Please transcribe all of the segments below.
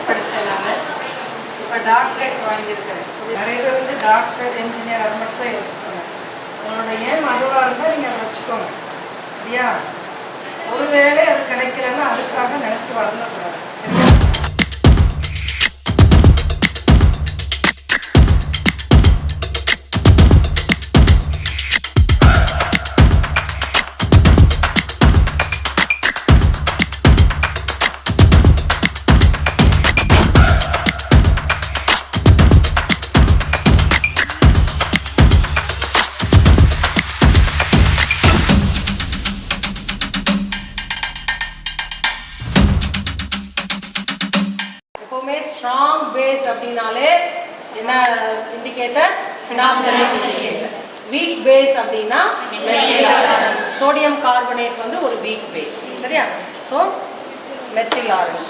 படித்தேன் நான். இப்போ டாக்டரேட் வாங்கியிருக்கிறேன். நிறைய பேர் வந்து டாக்டர், என்ஜினியர் அது மட்டும் தான் யோசிப்பாங்க. உங்களோட ஏம் அதுவாக இருந்தால் நீங்கள் அதை வச்சுக்கோங்க, சரியா? ஒருவேளை அது கிடைக்கலன்னா அதுக்காக நினச்சி வளர்ந்துக்கூடாது, சரியா? ஸ்ட்ராங் பேஸ் அப்படின்னாலே என்ன இண்டிகேட்டர்? ஃபினாமினல் இண்டிகேட்டர். வீக் பேஸ் அப்படின்னா சோடியம் கார்பனேட் வந்து ஒரு வீக் பேஸ், சரியா? So methyl orange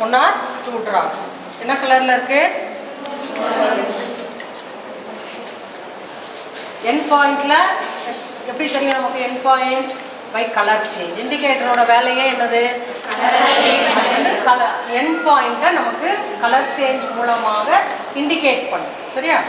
1 or 2 drops. என்ன கலரில் இருக்கு? என் பாயிண்டில் எப்படி தெரியும் நமக்கு? என் பாயிண்ட் பை கலர் சேஞ்ச். இண்டிகேட்டரோட வேலையே என்னது? கலர். என் பாயிண்ட்டை நமக்கு கலர் சேஞ்ச் மூலமாக இண்டிகேட் பண்ணும், சரியா?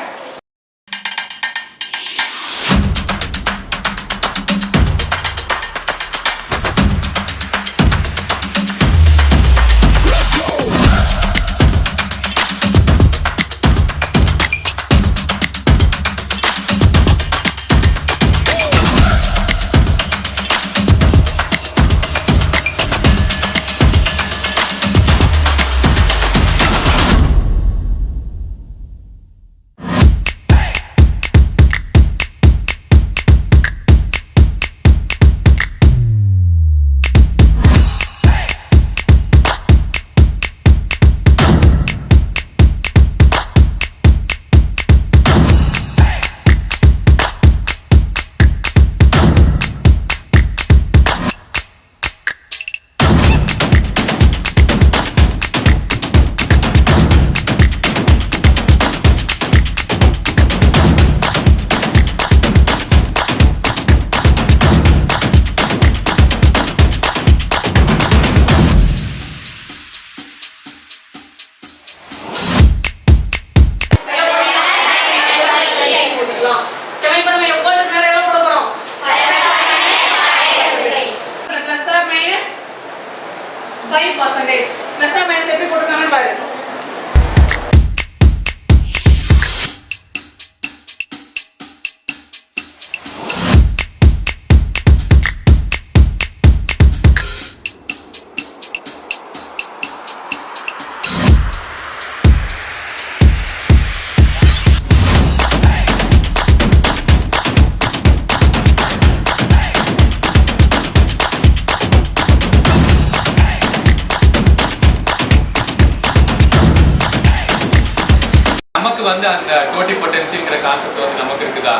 வந்து அந்த டோட்டி பொட்டன்சிங்கிற கான்செப்ட் வந்து நமக்கு இருக்குதா?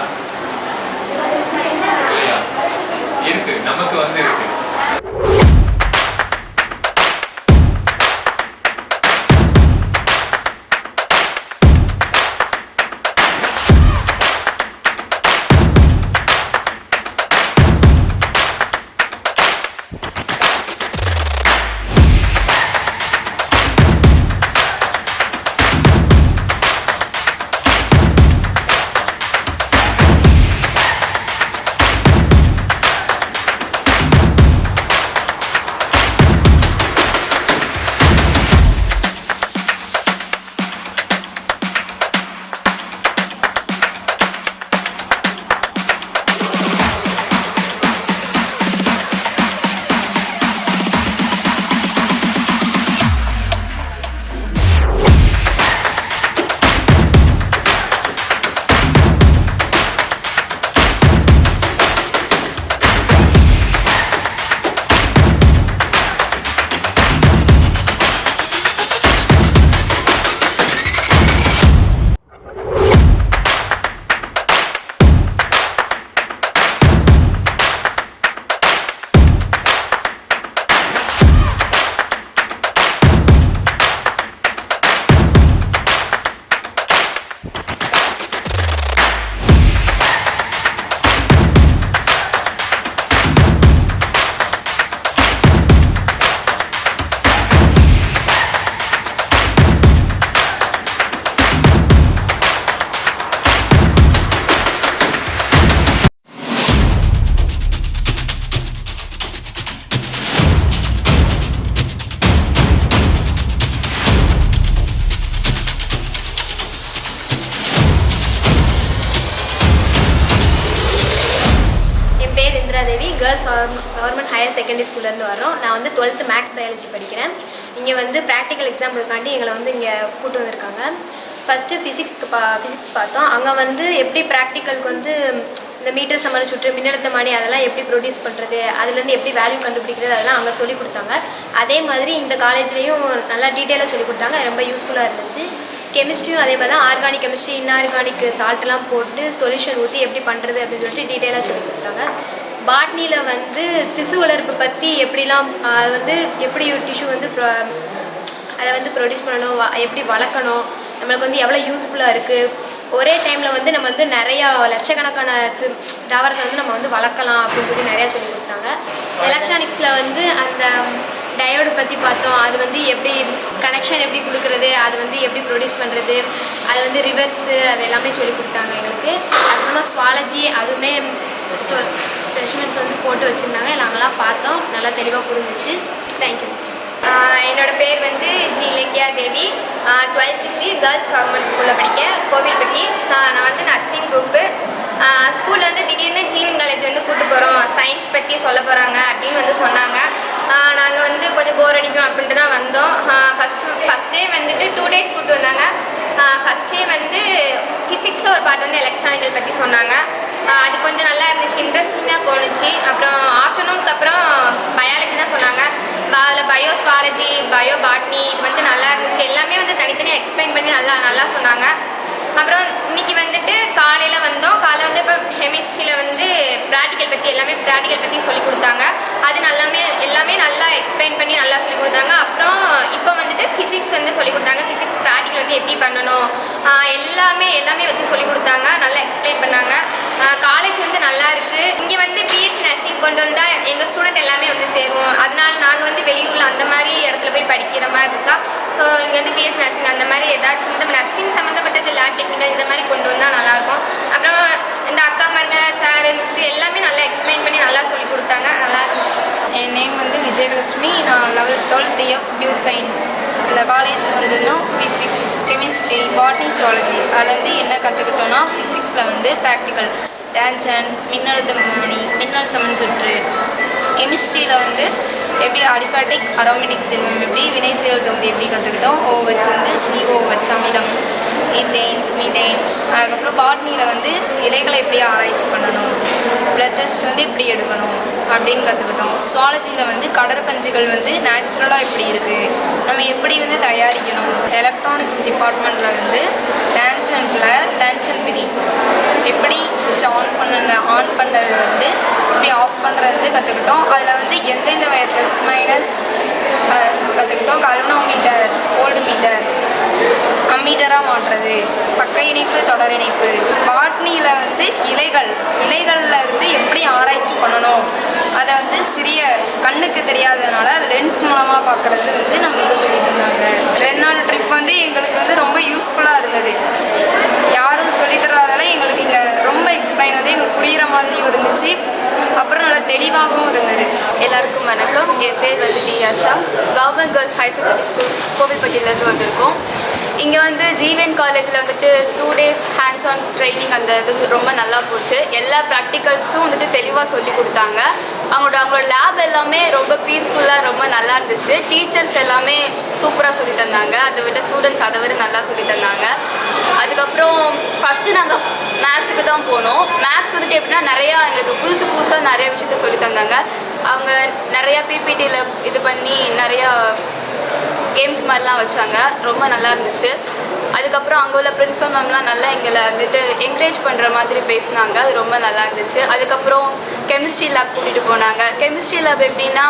இல்லையா? இருக்கு, நமக்கு வந்து இருக்கு. ஹையர் செகண்டரி ஸ்கூல்லேருந்து வரோம். நான் வந்து 12th மேக்ஸ் பயாலஜி படிக்கிறேன். இங்கே வந்து ப்ராக்டிக்கல் எக்ஸாம்பிளுக்காண்டி எங்களை வந்து இங்கே கூப்பிட்டு வந்திருக்காங்க. ஃபஸ்ட்டு ஃபிசிக்ஸ் பார்த்தோம். அங்கே வந்து எப்படி ப்ராக்டிக்கலுக்கு வந்து இந்த மீட்டர் சமண சுற்று, மின்னழுத்தமானி அதெல்லாம் எப்படி ப்ரொடியூஸ் பண்ணுறது, அதுலேருந்து எப்படி வேல்யூ கண்டுபிடிக்கிறது அதெல்லாம் அங்கே சொல்லிக் கொடுத்தாங்க. அதே மாதிரி இந்த காலேஜ்லேயும் நல்லா டீட்டெயிலாக சொல்லிக் கொடுத்தாங்க. ரொம்ப யூஸ்ஃபுல்லாக இருந்துச்சு. கெமிஸ்ட்ரியும் அதே மாதிரி தான். ஆர்கானிக் கெமிஸ்ட்ரி, இன்ஆர்கானிக் சால்ட்லாம் போட்டு சொல்யூஷன் ஊற்றி எப்படி பண்ணுறது அப்படின்னு சொல்லிட்டு டீட்டெயிலாக சொல்லிக் கொடுத்தாங்க. பாட்னியில் வந்து திசு வளர்ப்பு பற்றி எப்படிலாம் அது வந்து எப்படி ஒரு டிஷ்யூ வந்து அதை வந்து ப்ரொடியூஸ் பண்ணணும், எப்படி வளர்க்கணும், நம்மளுக்கு வந்து எவ்வளோ யூஸ்ஃபுல்லாக இருக்குது, ஒரே டைமில் வந்து நம்ம வந்து நிறையா லட்சக்கணக்கான தாவரத்தை வந்து நம்ம வந்து வளர்க்கலாம் அப்படின்னு சொல்லி நிறையா சொல்லி கொடுத்தாங்க. எலக்ட்ரானிக்ஸில் வந்து அந்த டயோடு பற்றி பார்த்தோம். அது வந்து எப்படி கனெக்ஷன் எப்படி கொடுக்குறது, அது வந்து எப்படி ப்ரொடியூஸ் பண்ணுறது, அது வந்து ரிவர்ஸு அது எல்லாமே சொல்லி கொடுத்தாங்க எங்களுக்கு. அதுக்கப்புறமா ஸ்வாலஜி அதுவுமே ஸ்பெசிமென்ட்ஸ் வந்து போட்டு வச்சுருந்தாங்க. நாங்களாம் பார்த்தோம், நல்லா தெளிவாக புரிஞ்சிச்சு. தேங்க்யூ. என்னோடய பேர் வந்து G.Venkataswamy. 12th C girls government ஸ்கூலில் படிக்கேன், கோவில்பட்டி. நான் வந்து நர்சிங் குரூப்பு. ஸ்கூலில் வந்து திடீர்னு ஜீவன் காலேஜ் வந்து கூப்பிட்டு போகிறோம், சயின்ஸ் பற்றி சொல்ல போகிறாங்க அப்படின்னு வந்து சொன்னாங்க. நாங்கள் வந்து கொஞ்சம் போர் அடிக்கும் அப்படின்ட்டு தான் வந்தோம். ஃபஸ்ட் டே வந்துட்டு 2 days கூப்பிட்டு வந்தாங்க. ஃபஸ்ட் டே வந்து ஃபிசிக்ஸில் ஒரு பார்ட் வந்து எலக்ட்ரானிக்கல் பற்றி சொன்னாங்க. அது கொஞ்சம் நல்லா இருந்துச்சு, இன்ட்ரெஸ்டிங்காக போணுச்சு. அப்புறம் ஆஃப்டர்நூனுக்கு அப்புறம் பயாலஜி தான் சொன்னாங்க. அதில் பயோஸ்வாலஜி, பயோ பாட்னி இது வந்து நல்லா இருந்துச்சு. எல்லாமே வந்து தனித்தனியாக எக்ஸ்பிளைன் பண்ணி நல்லா சொன்னாங்க. அப்புறம் இன்றைக்கி வந்துட்டு காலையில் வந்தோம். காலையில் வந்து இப்போ கெமிஸ்ட்ரியில் வந்து ப்ராக்டிக்கல் பற்றி சொல்லிக் கொடுத்தாங்க. அது எல்லாமே நல்லா எக்ஸ்பிளைன் பண்ணி நல்லா சொல்லிக் கொடுத்தாங்க. அப்புறம் இப்போ வந்துட்டு ஃபிசிக்ஸ் வந்து சொல்லிக் கொடுத்தாங்க. ஃபிசிக்ஸ் ப்ராக்டிக்கல் வந்து எப்படி பண்ணணும் எல்லாமே வச்சு சொல்லிக் கொடுத்தாங்க, நல்லா எக்ஸ்பிளைன் பண்ணாங்க. காலேஜ் வந்து நல்லா இருக்குது. இங்கே வந்து பிஎஸ்சி நர்சிங் கொண்டு வந்தால் எங்கள் ஸ்டூடெண்ட் எல்லாமே வந்து சேருவோம். அதனால நாங்கள் வந்து வெளியூரில் அந்த மாதிரி இடத்துல போய் படிக்கிற மாதிரி இருக்கா. ஸோ இங்கே வந்து பிஎஸ்சி நர்சிங் அந்த மாதிரி ஏதாச்சும் இந்த நர்சிங் சம்மந்தப்பட்டது லேப் டெக்னிக்கல் இந்த மாதிரி கொண்டு வந்தால் நல்லாயிருக்கும். அப்புறம் இந்த அக்காமாருங்க சார் மிஸ் எல்லாமே நல்லா எக்ஸ்பிளைன் பண்ணி நல்லா சொல்லி கொடுத்தாங்க, நல்லா இருந்துச்சு. என் நேம் வந்து விஜயலட்சுமி. நான் 12th F பியூர் சயின்ஸ். இந்த காலேஜுக்கு வந்திருந்தோம். ஃபிசிக்ஸ், கெமிஸ்ட்ரி, பாட்னி, ஜுவாலஜி அதில் வந்து என்ன கற்றுக்கிட்டோன்னா ஃபிசிக்ஸில் வந்து ப்ராக்டிக்கல் டேன்ஜென்ட், மின்னழுத்தமானி, மின்னல் சமன் சுற்று. கெமிஸ்ட்ரியில் வந்து எப்படி அடிபேட்டிக் அரோமேட்டிக் சேர்மம் எப்படி வினைசெயல் தொகுதி எப்படி கற்றுக்கிட்டோம். OH வந்து COH அமிலம், ஈத்தேன், மீதேன். அதுக்கப்புறம் பாட்னியில் வந்து இலைகளை எப்படி ஆராய்ச்சி பண்ணணும், பிளட் டெஸ்ட் வந்து எப்படி எடுக்கணும் அப்படின்னு கற்றுக்கிட்டோம். சுவாலஜியில் வந்து கடற்பஞ்சுகள் வந்து நேச்சுரலாக எப்படி இருக்குது, நம்ம எப்படி வந்து தயாரிக்கணும். எலக்ட்ரானிக்ஸ் டிபார்ட்மெண்ட்டில் வந்து டேன்ஜென்ட் விதி எப்படி சுவிட்ச் ஆன் பண்ணது வந்து எப்படி ஆஃப் பண்ணுறது கற்றுக்கிட்டோம். அதில் வந்து எந்தெந்த ப்ளஸ் மைனஸ் கற்றுக்கிட்டோம். கல்வனோமீட்டர், ஓல்டு மீட்டர், அம்மீட்டராக மாற்றுறது, பக்க இணைப்பு, தொடர் இணைப்பு. பாட்னியில் வந்து இலைகளில் இருந்து எப்படி ஆராய்ச்சி பண்ணணும், அதை வந்து சிறிய கண்ணுக்கு தெரியாததுனால அது லென்ஸ் மூலமாக பார்க்குறது வந்து நம்மளுக்கு சொல்லி தந்தாங்க. 2 நாள் ட்ரிப் வந்து எங்களுக்கு வந்து ரொம்ப யூஸ்ஃபுல்லாக இருந்தது. யாரும் சொல்லித்தராதால எங்களுக்கு இங்கே ரொம்ப எக்ஸ்பிளைன் வந்து எங்களுக்கு புரிகிற மாதிரியும் இருந்துச்சு, அப்புறம் நல்லா தெளிவாகவும் இருந்தது. எல்லாருக்கும் வணக்கம். என் பேர் வந்து T Asha. Government girls higher secondary school கோவில்பட்டியிலேருந்து வந்திருக்கோம். இங்கே வந்து ஜிவன் காலேஜில் வந்துட்டு 2 days ஹேண்ட்ஸ் ஆன் ட்ரைனிங் அந்த இது ரொம்ப நல்லா போச்சு. எல்லா ப்ராக்டிகல்ஸும் வந்துட்டு தெளிவாக சொல்லி கொடுத்தாங்க. அவங்களோட லேப் எல்லாமே ரொம்ப பீஸ்ஃபுல்லாக ரொம்ப நல்லா இருந்துச்சு. டீச்சர்ஸ் எல்லாமே சூப்பராக சொல்லி தந்தாங்க. அதை விட ஸ்டூடெண்ட்ஸ் அதை விட நல்லா சொல்லி தந்தாங்க. அதுக்கப்புறம் ஃபஸ்ட்டு நாங்கள் மேக்ஸுக்கு தான் போனோம். மேக்ஸ் வந்துட்டு எப்படின்னா நிறையா எங்களுக்கு புதுசாக நிறைய விஷயத்த சொல்லி தந்தாங்க. அவங்க நிறையா பிபிடியில் இது பண்ணி நிறையா கேம்ஸ் மாதிரிலாம் வச்சாங்க, ரொம்ப நல்லா இருந்துச்சு. அதுக்கப்புறம் அங்கே உள்ள பிரின்ஸிபல் மேம்லாம் நல்லா எங்களை வந்துட்டு என்கரேஜ் பண்ணுற மாதிரி பேசினாங்க, அது ரொம்ப நல்லா இருந்துச்சு. அதுக்கப்புறம் கெமிஸ்ட்ரி லேப் கூட்டிகிட்டு போனாங்க. கெமிஸ்ட்ரி லேப் எப்படின்னா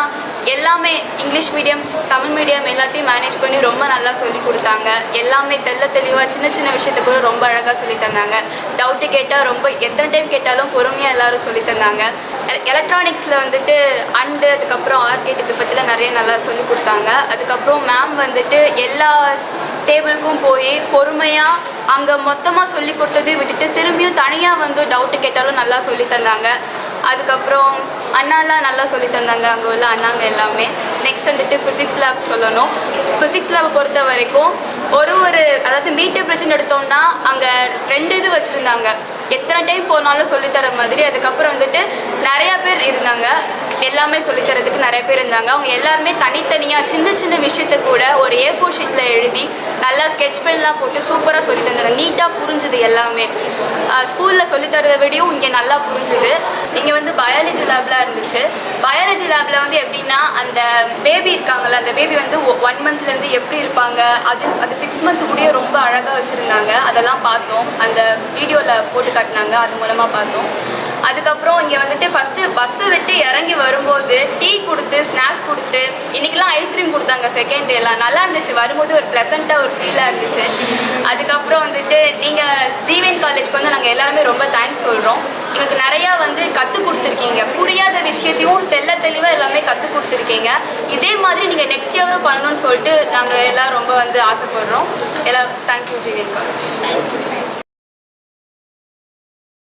எல்லாமே இங்கிலீஷ் மீடியம், தமிழ் மீடியம் எல்லாத்தையும் மேனேஜ் பண்ணி ரொம்ப நல்லா சொல்லி கொடுத்தாங்க. எல்லாமே தெளிவாக சின்ன விஷயத்த கூட ரொம்ப அழகாக சொல்லி தந்தாங்க. டவுட்டு கேட்டால் ரொம்ப எத்தனை டைம் கேட்டாலும் பொறுமையாக எல்லோரும் சொல்லி தந்தாங்க. எலக்ட்ரானிக்ஸில் வந்துட்டு அதுக்கப்புறம் ஆர்கேட் இது பற்றிலாம் நிறைய நல்லா சொல்லி கொடுத்தாங்க. அதுக்கப்புறம் மேம் வந்துட்டு எல்லா டேபிளுக்கும் போய் பொறுமையாக அங்கே மொத்தமாக சொல்லி கொடுத்தது விட்டுட்டு திரும்பியும் தனியாக வந்து டவுட்டு கேட்டாலும் நல்லா சொல்லி தந்தாங்க. அதுக்கப்புறம் அண்ணாலாம் நல்லா சொல்லி தந்தாங்க, அங்கே உள்ள அண்ணாங்க எல்லாமே. நெக்ஸ்ட் வந்துட்டு ஃபிசிக்ஸ் லேப் சொல்லணும். ஃபிசிக்ஸ் லேப்பை பொறுத்த வரைக்கும் அதாவது மீட்டர் பிரச்சனை எடுத்தோம்னா அங்கே 2 இது வச்சுருந்தாங்க, எத்தனை டைம் போனாலும் சொல்லித்தர மாதிரி. அதுக்கப்புறம் வந்துட்டு நிறையா பேர் இருந்தாங்க. எல்லாமே சொல்லித்தரதுக்கு நிறைய பேர் இருந்தாங்க. அவங்க எல்லாருமே தனித்தனியாக சின்ன சின்ன விஷயத்த கூட ஒரு A4 ஷீட்டில் எழுதி நல்லா ஸ்கெட்ச் பென்லாம் போட்டு சூப்பராக சொல்லி தந்தாங்க. நீட்டாக புரிஞ்சுது எல்லாமே. ஸ்கூலில் சொல்லித்தரதை விடையும் இங்கே நல்லா புரிஞ்சுது. இங்கே வந்து பயாலஜி லேப்லாம் இருந்துச்சு. பயாலஜி லேபில் வந்து எப்படின்னா அந்த பேபி இருக்காங்கல்ல, அந்த பேபி வந்து 1 மந்த்லேருந்து எப்படி இருப்பாங்க அது 6 மந்த் கூடயே ரொம்ப அழகாக வச்சுருந்தாங்க. அதெல்லாம் பார்த்தோம். அந்த வீடியோவில் போட்டு காட்டினாங்க, அது மூலமாக பார்த்தோம். அதுக்கப்புறம் இங்கே வந்துட்டு ஃபஸ்ட்டு பஸ்ஸு விட்டு இறங்கி வரும்போது டீ கொடுத்து ஸ்நாக்ஸ் கொடுத்து இன்றைக்கெலாம் ஐஸ்கிரீம் கொடுத்தாங்க செகண்ட் டேலாம். நல்லா இருந்துச்சு. வரும்போது ஒரு ப்ளசண்ட்டாக ஒரு ஃபீலாக இருந்துச்சு. அதுக்கப்புறம் வந்துட்டு நீங்கள் GVN காலேஜ்க்கு வந்து நாங்கள் எல்லாருமே ரொம்ப தேங்க்ஸ் சொல்கிறோம். எங்களுக்கு நிறையா வந்து கற்றுக் கொடுத்துருக்கீங்க. புரியாத விஷயத்தையும் தெளிவாக எல்லாமே கற்றுக் கொடுத்துருக்கீங்க. இதே மாதிரி நீங்கள் நெக்ஸ்ட் இயரும் பண்ணணும்னு சொல்லிட்டு நாங்கள் எல்லாம் ரொம்ப வந்து ஆசைப்படுறோம். எல்லாம் தேங்க்யூ GVN காலேஜ்.